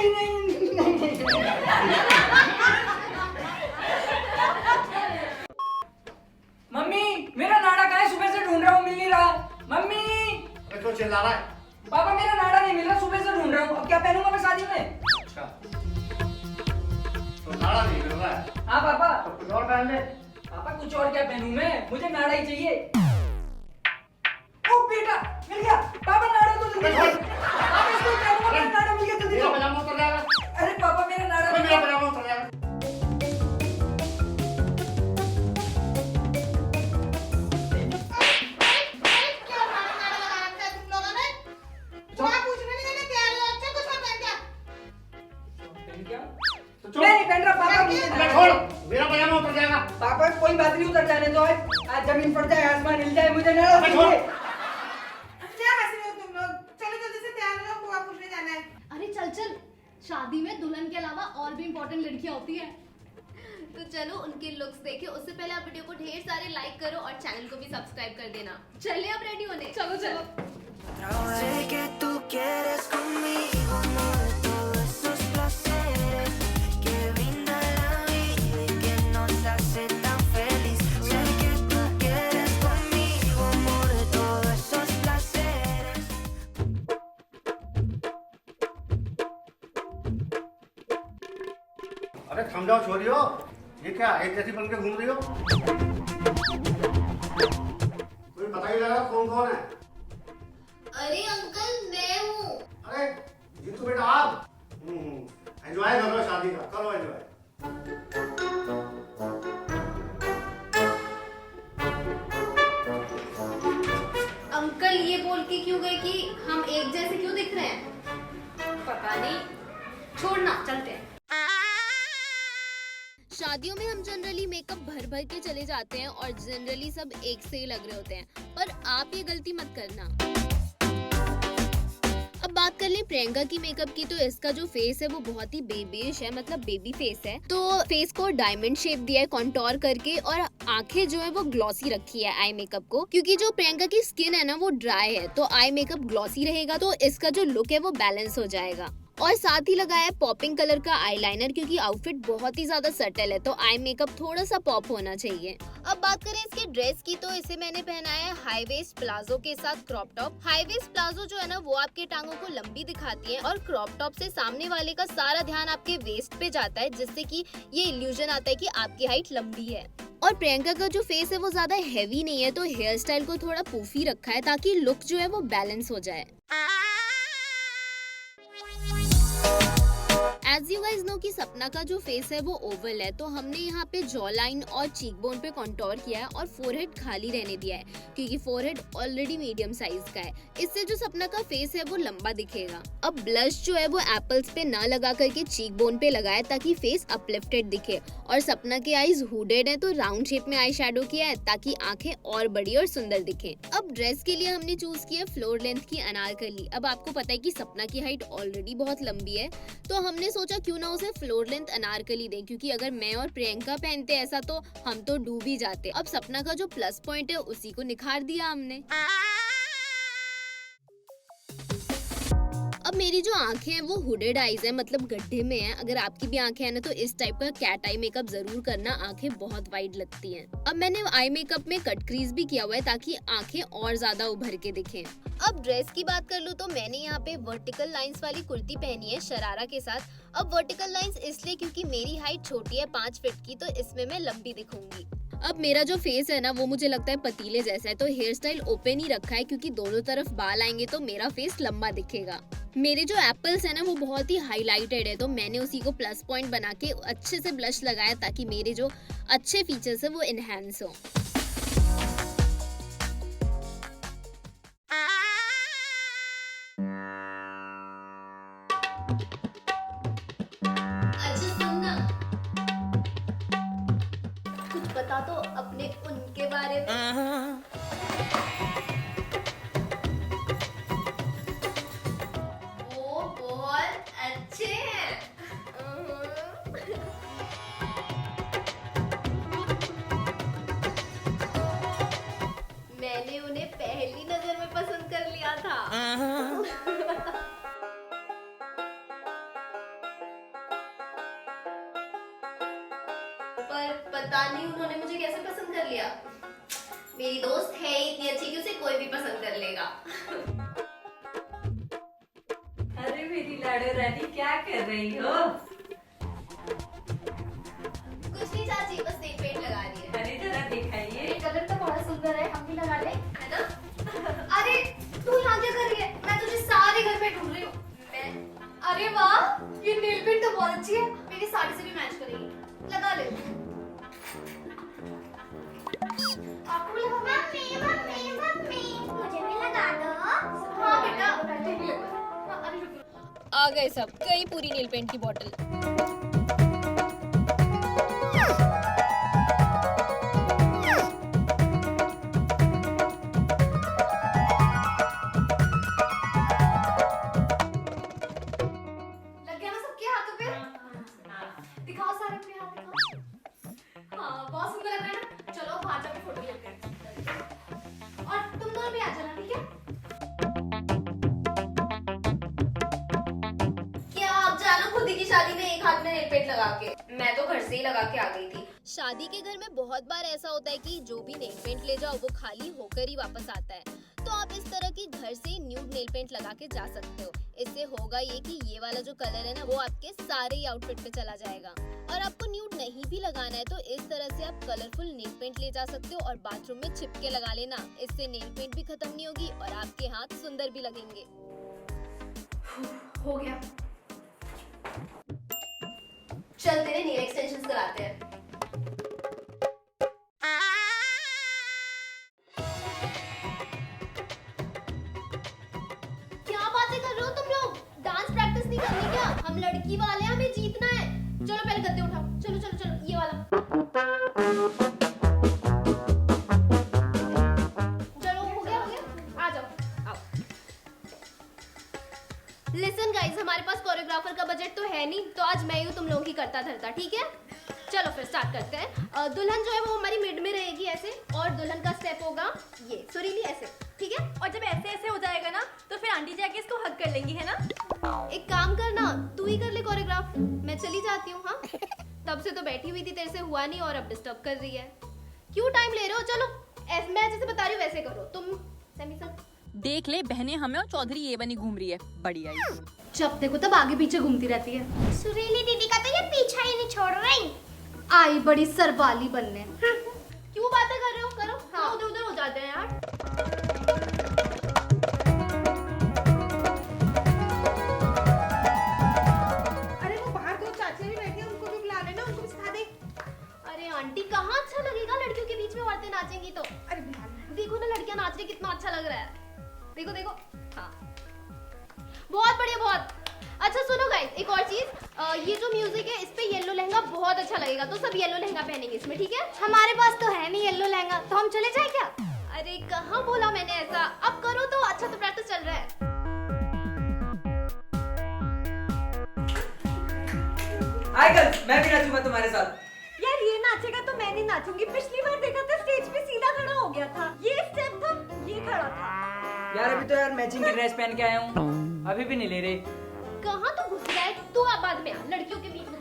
नहीं। मम्मी मेरा नाड़ा कहाँ है? सुबह से ढूंढ रहा हूँ, मिल नहीं रहा। मम्मी क्यों चिल्ला रहा है? पापा मेरा नाड़ा नहीं मिल रहा, सुबह से ढूंढ रहा हूँ, अब क्या पहनूंगा मैं शादी में? अच्छा तो नाड़ा नहीं मिल रहा है? हाँ पापा। तो कुछ और पहन ले। पापा कुछ और क्या पहनूं मैं? मुझे नाड़ा ही चाहिए। ओ बेटा मिल गया। पापा नाड़ा तो जल्दी दे। पापा इसको पहनूंगा, मेरा नाड़ा मिल गया, जल्दी मेरा दो। पजामा उतर जाएगा। अरे पापा मेरा नाड़ा अबे मेरा पजामा उतर जाएगा। मैं नहीं पहन रहा पापा। अबे छोड़, मेरा पजामा उतर जाएगा। पापा कोई बात नहीं, उतर जाने दो। आज जमीन फट जाए, आसमान हिल जाए, मुझे नाड़ा अबे छोड़। चाहिए। क्या हंस रहे हो तुम लोग? चलो जल्दी से तैयार हो, बुआ पूछने जाना है। अरे चल चल, शादी में दुल्हन के अलावा और भी इम्पोर्टेंट लड़कियां होती हैं। तो चलो उनके लुक्स देखे, उससे पहले आप वीडियो को ढेर सारे लाइक करो और चैनल को भी सब्सक्राइब कर देना। चलिए अब रेडी होने। चलो चलो। Sé que tú quieres conmigo, amor, todos esos placeres que brinda la vida y que nos hace tan feliz. Sé que tú quieres conmigo, amor, todos esos placeres. अरे थम जाओ छोरियो, ये क्या एक जैसी बन के घूम रही हो? कोई पता ही लगा कौन कौन है? अरे अंकल मैं हूँ। अरे ये तो बेटा आप। एंजॉय करो शादी का, करो एंजॉय। अंकल ये बोल के क्यों गए कि हम एक जैसे क्यों दिख रहे हैं? पता नहीं, छोड़ना, चलते हैं। शादियों में हम जनरली मेकअप भर भर के चले जाते हैं और जनरली सब एक से ही लग रहे होते हैं, पर आप ये गलती मत करना। अब बात कर लें प्रियंका की मेकअप की, तो इसका जो फेस है वो बहुत ही बेबीश है, मतलब बेबी फेस है। तो फेस को डायमंड शेप दिया है कॉन्टोर करके, और आंखें जो है वो ग्लॉसी रखी है आई मेकअप को, क्योंकि जो प्रियंका की स्किन है ना वो ड्राई है, तो आई मेकअप ग्लॉसी रहेगा तो इसका जो लुक है वो बैलेंस हो जाएगा। और साथ ही लगाया है पॉपिंग कलर का आईलाइनर, क्योंकि आउटफिट बहुत ही ज्यादा सटल है तो आई मेकअप थोड़ा सा पॉप होना चाहिए। अब बात करें इसके ड्रेस की, तो इसे मैंने पहनाया है हाई वेस्ट प्लाजो के साथ crop top. High waist palazzo जो है ना वो आपके टांगों को लंबी दिखाती है, और क्रॉप टॉप से सामने वाले का सारा ध्यान आपके वेस्ट पे जाता है, जिससे कि ये इल्यूजन आता है कि आपकी हाइट लंबी है। और प्रियंका का जो फेस है वो ज्यादा हैवी नहीं है, तो हेयर स्टाइल को थोड़ा पूफी रखा है ताकि लुक जो है वो बैलेंस हो जाए। एज यू गाइज नो कि सपना का जो फेस है वो ओवल है, तो हमने यहाँ पे जॉ लाइन और चीक बोन पे कॉन्टोर किया है और फोरहेड खाली रहने दिया है, क्योंकि फोरहेड ऑलरेडी मीडियम साइज का है। इससे जो सपना का फेस है वो लंबा दिखेगा। अब ब्लश जो है वो एप्पल्स पे ना लगा करके चीक बोन पे लगाया ताकि फेस अपलिफ्टेड दिखे, और सपना के आईज हुडेड है तो राउंड शेप में आई शेडो किया है ताकि आंखें और बड़ी और सुंदर दिखे। अब ड्रेस के लिए हमने चूज किया फ्लोर लेंथ की अनारकली। अब आपको पता है कि सपना की हाइट ऑलरेडी बहुत लंबी है, तो हमने सोचा क्यों ना उसे फ्लोर लेंथ अनारकली दें, क्योंकि अगर मैं और प्रियंका पहनते ऐसा तो हम तो डूब ही जाते। अब सपना का जो प्लस पॉइंट है उसी को निखार दिया हमने। अब मेरी जो आंखें हैं वो हुडेड आईज है, मतलब गड्ढे में है। अगर आपकी भी आंखें हैं ना तो इस टाइप का कैट आई मेकअप जरूर करना, आंखें बहुत वाइड लगती हैं। अब मैंने आई मेकअप में कट क्रीज भी किया हुआ है ताकि आंखें और ज्यादा उभर के दिखें। अब ड्रेस की बात कर लूँ तो मैंने यहाँ पे वर्टिकल लाइंस वाली कुर्ती पहनी है शरारा के साथ। अब वर्टिकल लाइंस इसलिए क्योंकि मेरी हाइट छोटी है 5 फीट की, तो इसमें मैं लंबी दिखूंगी। अब मेरा जो फेस है ना वो मुझे लगता है पतीले जैसा है, तो हेयर स्टाइल ओपन ही रखा है क्योंकि दोनों तरफ बाल आएंगे तो मेरा फेस लंबा दिखेगा। मेरे जो एप्पल्स है ना वो बहुत ही हाईलाइटेड है, तो मैंने उसी को प्लस पॉइंट बना के अच्छे से ब्लश लगाया ताकि मेरे जो अच्छे फीचर्स है वो इनहेंस हो। अच्छा सुनना, कुछ बता तो अपने उनके बारे में। वो बहुत अच्छे हैं। मैंने उन्हें पहली नजर में पसंद कर लिया था। कर लिया। मेरी दोस्त है इतनी अच्छी कि उसे कोई भी पसंद कर लेगा। अरे मेरी लाडो रानी क्या कर रही हो? कुछ नहीं चाची, बस नेल पेंट लगा रही है। अरे जरा दिखाइए। ये कलर तो बहुत सुंदर है, हम भी लगा ले। है ना? अरे तू यहाँ क्या कर रही है? मैं तुझे सारे घर पे ढूंढ रही हूँ। अरे वाह, ये नेल पेंट तो बहुत अच्छी है, मेरी साड़ी से भी मैच करेगी। लगा ले। आपको भी लगा? मम्मी मम्मी मम्मी मुझे भी लगा दो। हाँ बेटा, तुम भी लगा। हाँ, अरे रुको। आ गए सब, गई पूरी नेल पेंट की बोतल। लग गया ना सबके हाथों पे? दिखाओ सारे अपने हाथ दिखाओ। हाँ, बहुत सुंदर लग रहा है ना? चलो बाहर जाके फोटो लेते हैं। और तुम दोनों भी आ जाना, ठीक है? क्या आप जानो खुदी की शादी में एक हाथ में नेल पेंट लगा के? मैं तो घर से ही लगा के आ गई थी। शादी के घर में बहुत बार ऐसा होता है कि जो भी नेल पेंट ले जाओ वो खाली होकर ही वापस आता है। तो आप इस तरह की घर से न्यूड नेल पेंट लगा के जा सकते हो। इससे होगा ये कि ये वाला जो कलर है ना वो आपके सारे ही आउटफिट पे चला जाएगा। और आपको न्यूड नहीं भी लगाना है तो इस तरह से आप कलरफुल नेल पेंट ले जा सकते हो और बाथरूम में चिपके लगा लेना। इससे नेल पेंट भी खत्म नहीं होगी और आपके हाथ सुंदर भी लगेंगे। हो गया, चल तेरे नेल एक्सटेंशंस कराते हैं। क्या बातें कर रहे हो तुम लोग? डांस प्रैक्टिस नहीं करनी क्या? हम लड़की वाले हैं, हमें जीतना है। चलो पहले गद्दे उठाओ। चलो चलो चलो, ये वाला। चलो हो गया हो गया, आ जाओ आओ। लिसन गाइस, हमारे पास कोरियोग्राफर का बजट तो है नहीं, तो आज मैं ही तुम लोगों की करता धरता, ठीक है? चलो फिर स्टार्ट करते हैं। दुल्हन जो है वो हमारी मिड में रहेगी ऐसे, और दुल्हन का स्टेप होगा ये सुरीली ऐसे, ठीक है? और जब ऐसे ऐसे हो जाएगा ना तो फिर आंटी जाके इसको हग कर लेंगी, है ना? एक काम करना, तू ही कर ले कोरियोग्राफ, मैं चली जाती हूँ। हाँ, तब से तो बैठी हुई थी, तेरे से हुआ नहीं और अब डिस्टर्ब कर रही है। क्यों टाइम ले रहे हो? चलो मैं जैसे बता रही हूँ वैसे करो। तुम सेमी सब देख ले, बहनें हमें और चौधरी ये बनी घूम रही है। बढ़िया ही। जब देखो तब आगे पीछे घूमती रहती है। सुरीली दीदी का तो ये पीछा ही नहीं छोड़ रही। आई बड़ी सरबाली बनने। क्यों बातें कर रहे हो? करो। हाँ, उधर उधर हो जाते हैं यार। अरे वो बाहर दो चाचे भी बैठे हैं, उनको भी बुला लेना, उनको भी सिखा दे। अरे आंटी, कहाँ अच्छा लगेगा लड़कियों के बीच में औरतें नाचेंगी तो। अरे बुला लेना। देखो ना लड़कियां नाच रही, कितना अच्छा लग रहा है। देखो देखो। हाँ, बहुत बढ़िया, बहुत अच्छा। सुनो गाइस, एक और चीज, ये जो म्यूजिक है इस पे येलो लहंगा बहुत अच्छा लगेगा, तो सब येलो लहंगा पहनेंगे इसमें, ठीक है? हमारे पास तो है नहीं येलो लहंगा, तो हम चले जाए क्या? अरे कहाँ बोला मैंने ऐसा? अब करो तो अच्छा, तो प्रैक्टिस चल रहा है। हाय गर्ल्स, मैं भी नाचूंगा तुम्हारे साथ। यार ये नाचेगा तो मैं नहीं नाचूंगी। पिछली बार देखा था स्टेज पे सीधा खड़ा हो गया था। ये स्टेप था, ये खड़ा था। यार अभी तो यार मैचिंग की ड्रेस पहन के आया हूँ, अभी भी नहीं ले रहे। कहाँ तो घुस गया है तू? अब बाद में आ, लड़कियों के बीच में।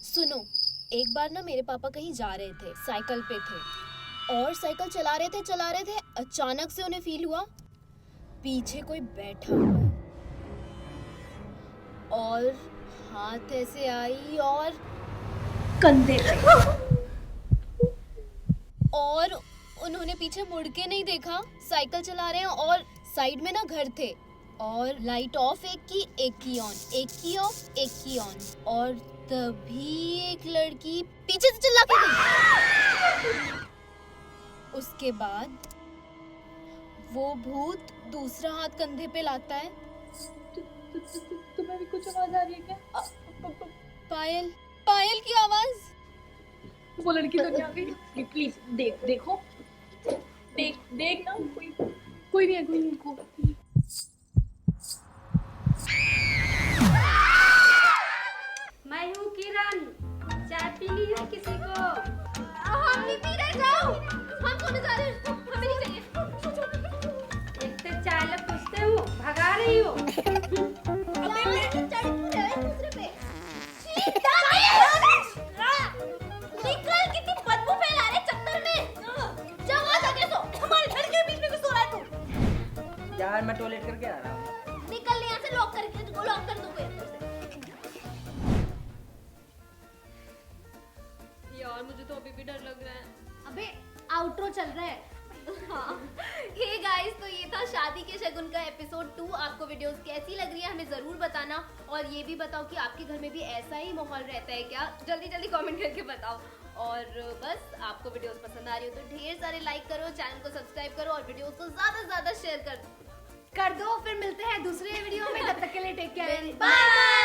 सुनो, एक बार ना मेरे पापा कहीं जा रहे थे, साइकिल पे थे और साइकिल चला रहे थे, अचानक से उन्हें फील हुआ पीछे कोई बैठा हुआ है और हाथ ऐसे आई और कंधे पे, और उन्होंने पीछे मुड़ के नहीं देखा। साइकिल चला रहे हैं और साइड में ना घर थे और लाइट ऑफ, एक की ऑन, एक की ऑफ, एक की ऑन, और तभी एक लड़की पीछे से चिल्ला के गई। उसके बाद वो भूत दूसरा हाथ कंधे पे लाता है। तुम्हें भी कुछ आवाज आ रही है क्या? पायल की आवाज। वो लड़की तो नहीं आ गई? प्लीज देखो, देख ना, कोई नहीं है। मैं हूँ किरण, चाय पी ली है कि मैं टॉयलेट करके आ रहा हूँ। निकल यहाँ से, लॉक करके लॉक कर दो कोई अंदर से। यार मुझे तो अभी भी डर लग रहा है। अबे आउटरो चल रहा है। हाँ हे गाइस, तो ये था शादी के शगुन का एपिसोड 2। आपको वीडियोस कैसी लग रही है हमें जरूर बताना, और ये भी बताओ कि आपके घर में भी ऐसा ही माहौल रहता है क्या, जल्दी जल्दी कमेंट करके बताओ। और बस आपको वीडियोस पसंद आ रही हो तो ढेर सारे लाइक करो, चैनल को सब्सक्राइब करो और वीडियोस को ज्यादा से ज्यादा शेयर कर दो। कर दो, फिर मिलते हैं दूसरे वीडियो में, तब तक के लिए टेक केयर, बाय।